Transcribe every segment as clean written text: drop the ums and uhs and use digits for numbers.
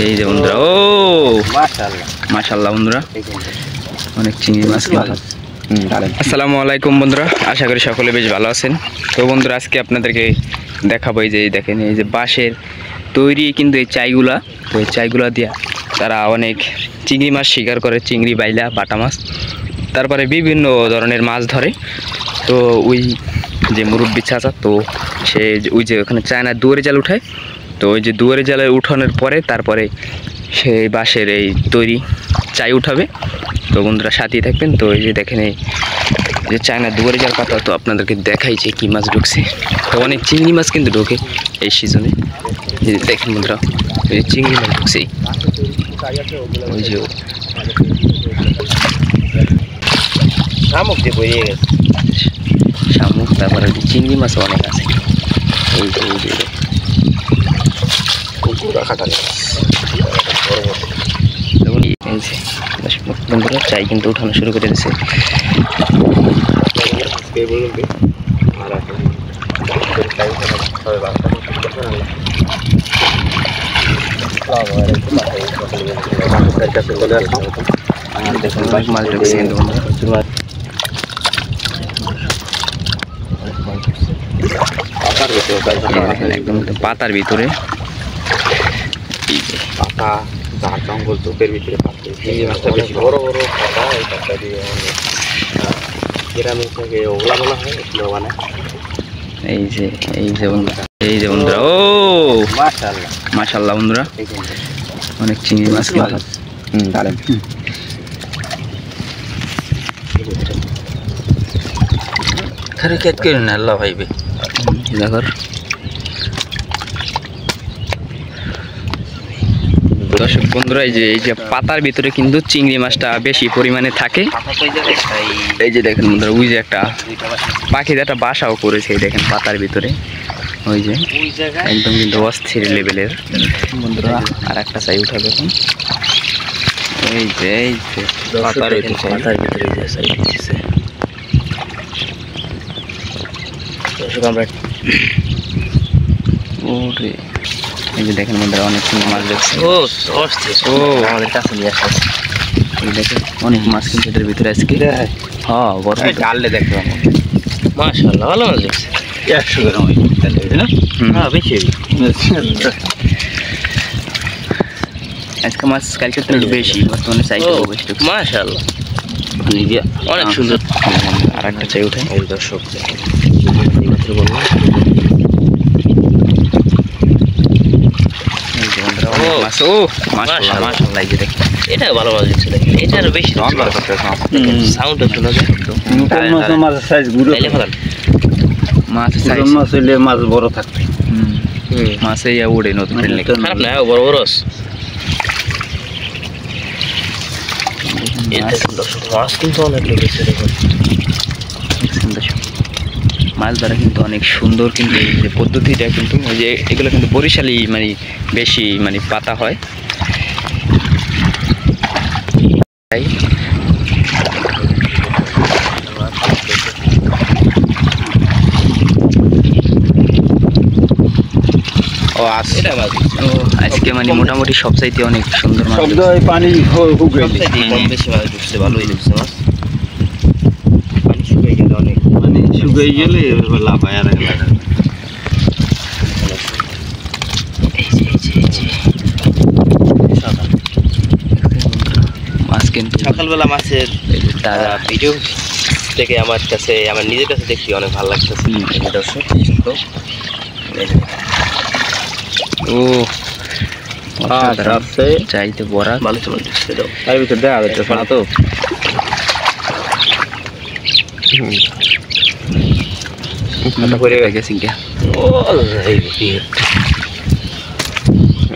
এই যে বন্ধুরা, ও মাশাআল্লাহ মাশাআল্লাহ বন্ধুরা, অনেক চিংড়ি মাছ। আসসালামু আলাইকুম বন্ধুরা, আশা করি সকলে বেশ ভালো আছেন। তো বন্ধুরা, আজকে আপনাদেরকে দেখাবো এই যে দেখেন, এই যে বাঁশের তৈরি কিন্তু এই চাইগুলা। তো এই চাইগুলা দিয়া তারা অনেক চিংড়ি মাছ শিকার করে, চিংড়ি, বাইলা, বাটা মাছ, তারপরে বিভিন্ন ধরনের মাছ ধরে। তো ওই যে মুরব্বি চাচা, তো সে ওই যে ওখানে চায়না দুয়ারে জাল উঠায়। তো ওই যে দুয়ারে জালে উঠানোর পরে তারপরে সেই বাঁশের এই তৈরি চাই উঠাবে। তো বন্ধুরা সাথেই থাকবেন। তো এই যে দেখেন, এই যে চায়না দুয়ারে জাল পাতা, তো আপনাদেরকে দেখাই যে কী মাছ ঢুকছে। তো অনেক চিংড়ি মাছ কিন্তু ঢোকে এই সিজনে। এই দেখেন বন্ধুরা, এই চিংড়ি মাছ ঢুকছে, ওই যে শামুক যে বইয়ে গেছে, শামুক, তারপরে চিংড়ি মাছ অনেক আছে। এই যে এই যে বন্ধুরা চাই কিন্তু উঠানো শুরু করে দিয়েছে। মাছ ঢুকছে কিন্তু একদম পাতার ভিতরে, পাতা জঙ্গল চোখের ভিতরে বড় বড় পাতা, এই পাতা দিয়ে গ্রামের থেকে ওগুলা বলা হয়, এগুলো বানায়। এই যে বন্ধুরা, এই যে বন্ধুরা, ও মাশাআল্লাহ মাশাআল্লাহ বন্ধুরা, অনেক চিংড়ি মাছ। দাঁড়ান, খারে খেত করে না আল্লাহ ভাইবে দেখো। দর্শক বন্ধুরা, এই যে পাতার ভিতরে কিন্তু চিংড়ি মাছটা বেশি পরিমাণে থাকে। এই যে দেখেন বন্ধুরা, ওই যে একটা পাখি একটা বাসাও করেছে, এই দেখেন পাতার ভিতরে, ওই যে একদম কিন্তু অস্থির লেভেলের বন্ধুরা। আর একটা চাই উঠাবে এখন, এই যে পাতার ভিতরে যে চাই দিচ্ছে। দর্শক আমরা ওরে, এই যে দেখেন বন্ধুরা, অনেক সুন্দর মাছ দেখছে। ও আমাদের কাছে নিয়ে আসছে, এই দেখেন অনেক মাছ কিন্তু এটার ভিতরে আজকে। হ্যাঁ বড় ডাললে দেখতে পাবো, মাশাআল্লাহ ভালো মাছ দেখছে। 100 গ্রাম না? হ্যাঁ বেশি আজকে মাছ, কালকে তো একটু বেশি মাছ, মানে চাইতে বেশি। মাশাআল্লাহ অনেক সুন্দর। আর একটা চাই উঠে, এই দর্শক বলবো এটা ভালো মাছ দিচ্ছে, এটা আরো বেশি সাউন্ডটা শোনা যায়। মাছ হইলে মাছ বড় থাকবে, মাছে উড়ে নতুন খারাপ না, বড় বড় মাছ কিন্তু অনেক লেগেছে। দেখুন মাছ ধরা কিন্তু অনেক সুন্দর, কিন্তু এই যে পদ্ধতিটা কিন্তু ওই যে এগুলো কিন্তু বরিশালি মানে বেশি মানে পাতা হয়। আজকে মানে মোটামুটি সবচাইতে অনেক সুন্দর মাছ, পানি বেশি মাছ ঢুকছে, ভালোই ঢুকছে মাছ। পানি শুকিয়ে গেলে অনেক, মানে শুকিয়ে গেলে লাভ হয়। আর মাছ কিন্তু সকালবেলা মাছের তারা ভিডিও থেকে আমার কাছে, আমার নিজের কাছে দেখি অনেক ভালো লাগতেছে। দর্শক ও চাইতে বড়া ভালো চলে যাচ্ছে, তার ভিতরে দেখা যাচ্ছে না তো।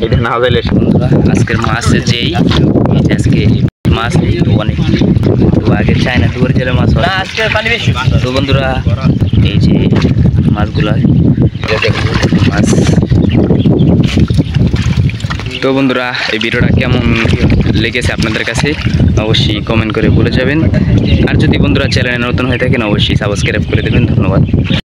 এটা না হলে আজকের মাছের যেই আজকে মাছ অনেক, তো আগে চায়না দুয়ারে জেলে মাছ, আজকে পানি বেশি। তো বন্ধুরা, এই যে মাছগুলা মাছ। তো বন্ধুরা, এই ভিডিওটা কেমন লেগেছে আপনাদের কাছে অবশ্যই কমেন্ট করে বলে যাবেন। আর যদি বন্ধুরা চ্যানেলে নতুন হয়ে থাকেন অবশ্যই সাবস্ক্রাইব করে দেবেন। ধন্যবাদ।